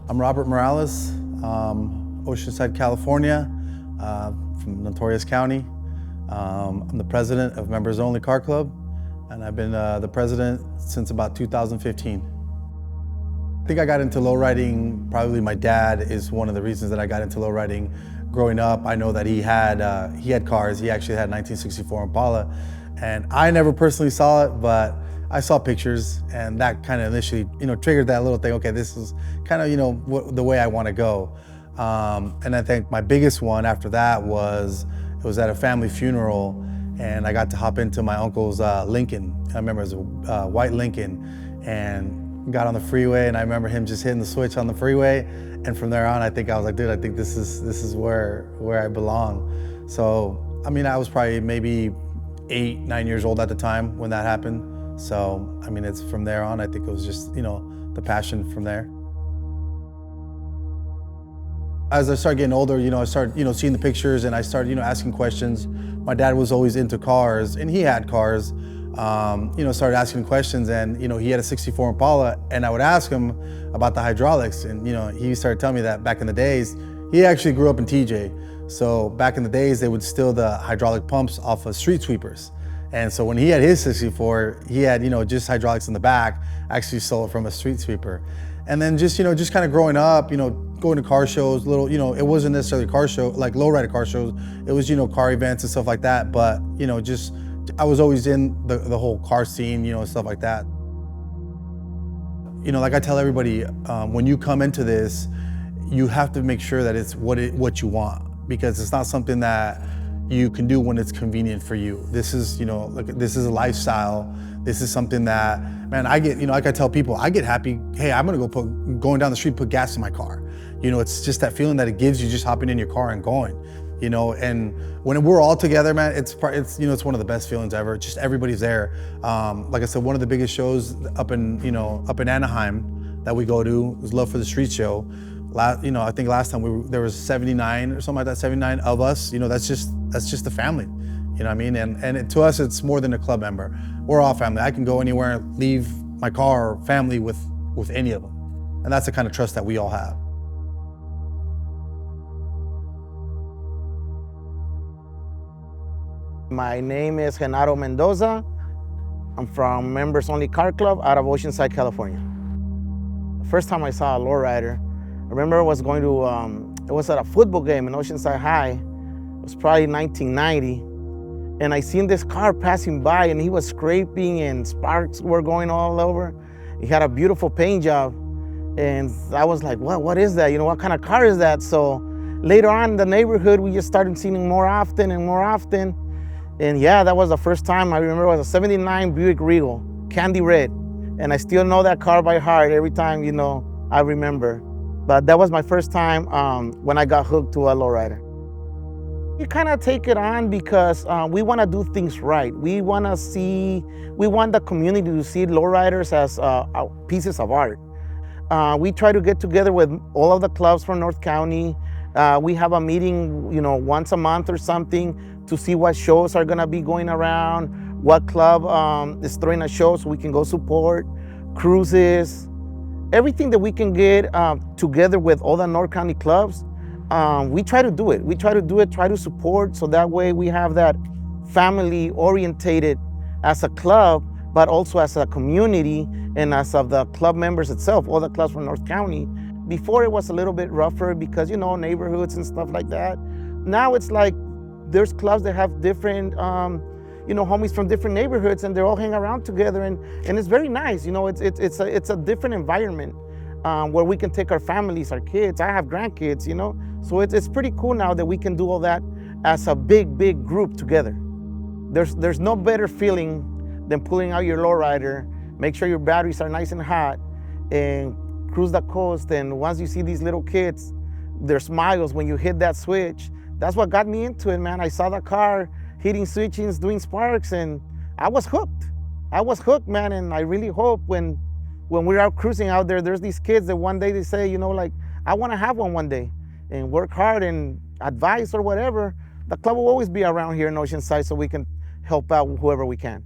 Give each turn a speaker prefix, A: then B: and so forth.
A: I'm Robert Morales, Oceanside, California, from Notorious County. I'm the president of Members Only Car Club, and I've been the president since about 2015. I think I got into lowriding, probably my dad is one of the reasons that I got into lowriding. Growing up, I know that he had cars. He actually had a 1964 Impala, and I never personally saw it, but I saw pictures, and that kind of initially, triggered that little thing. Okay, this is kind of, the way I want to go. And I think my biggest one after that was, it was at a family funeral, and I got to hop into my uncle's Lincoln. I remember it was a white Lincoln, and got on the freeway, and I remember him just hitting the switch on the freeway. And from there on, I think I was like, dude, I think this is where I belong. So, I mean, I was probably maybe 8, 9 years old at the time when that happened. So, I mean, it's from there on, I think it was just, the passion from there. As I started getting older, I started, seeing the pictures, and I started, asking questions. My dad was always into cars, and he had cars. Started asking questions, and he had a 64 Impala, and I would ask him about the hydraulics, and he started telling me that back in the days, he actually grew up in TJ. So back in the days, they would steal the hydraulic pumps off of street sweepers. And so when he had his 64, he had, just hydraulics in the back, actually stole it from a street sweeper. And then just kind of growing up, going to car shows, it wasn't necessarily car show, like lowrider car shows. It was, car events and stuff like that. But, I was always in the whole car scene, stuff like that. Like I tell everybody, when you come into this, you have to make sure that it's what you want, because it's not something that you can do when it's convenient for you. This is, this is a lifestyle. This is something that, man, I get, like I tell people, I get happy, hey, I'm gonna going down the street, put gas in my car. It's just that feeling that it gives you just hopping in your car and going, and when we're all together, man, it's one of the best feelings ever. Just everybody's there. Like I said, one of the biggest shows up in Anaheim that we go to is Love for the Street show. I think last time there was 79 or something like that, 79 of us. That's just the family. You know what I mean? And to us, it's more than a club member. We're all family. I can go anywhere and leave my car or family with any of them. And that's the kind of trust that we all have.
B: My name is Genaro Mendoza. I'm from Members Only Car Club out of Oceanside, California. The first time I saw a lowrider, I remember I was going to, it was at a football game in Oceanside High. It was probably 1990. And I seen this car passing by, and he was scraping and sparks were going all over. He had a beautiful paint job. And I was like, what is that? What kind of car is that? So later on in the neighborhood, we just started seeing him more often and more often. And yeah, that was the first time. I remember it was a 79 Buick Regal, candy red. And I still know that car by heart every time, I remember. But that was my first time when I got hooked to a lowrider. We kind of take it on because we want to do things right. We want the community to see lowriders as pieces of art. We try to get together with all of the clubs from North County. We have a meeting, once a month or something to see what shows are gonna be going around, what club is throwing a show so we can go support, cruises, everything that we can get together with all the North County clubs. We try to do it. We try to support, so that way we have that family orientated as a club, but also as a community and as of the club members itself, all the clubs from North County. Before it was a little bit rougher because, neighborhoods and stuff like that. Now it's like there's clubs that have different, homies from different neighborhoods, and they all hang around together, and it's very nice. It's a different environment where we can take our families, our kids. I have grandkids, so it's pretty cool now that we can do all that as a big group together. There's no better feeling than pulling out your lowrider, make sure your batteries are nice and hot, and cruise the coast. And once you see these little kids, their smiles when you hit that switch, that's what got me into it, man. I saw the car hitting switchings, doing sparks, and I was hooked. I was hooked, man, and I really hope when we're out cruising out there, there's these kids that one day they say, I want to have one day, and work hard and advice or whatever. The club will always be around here in Oceanside so we can help out whoever we can.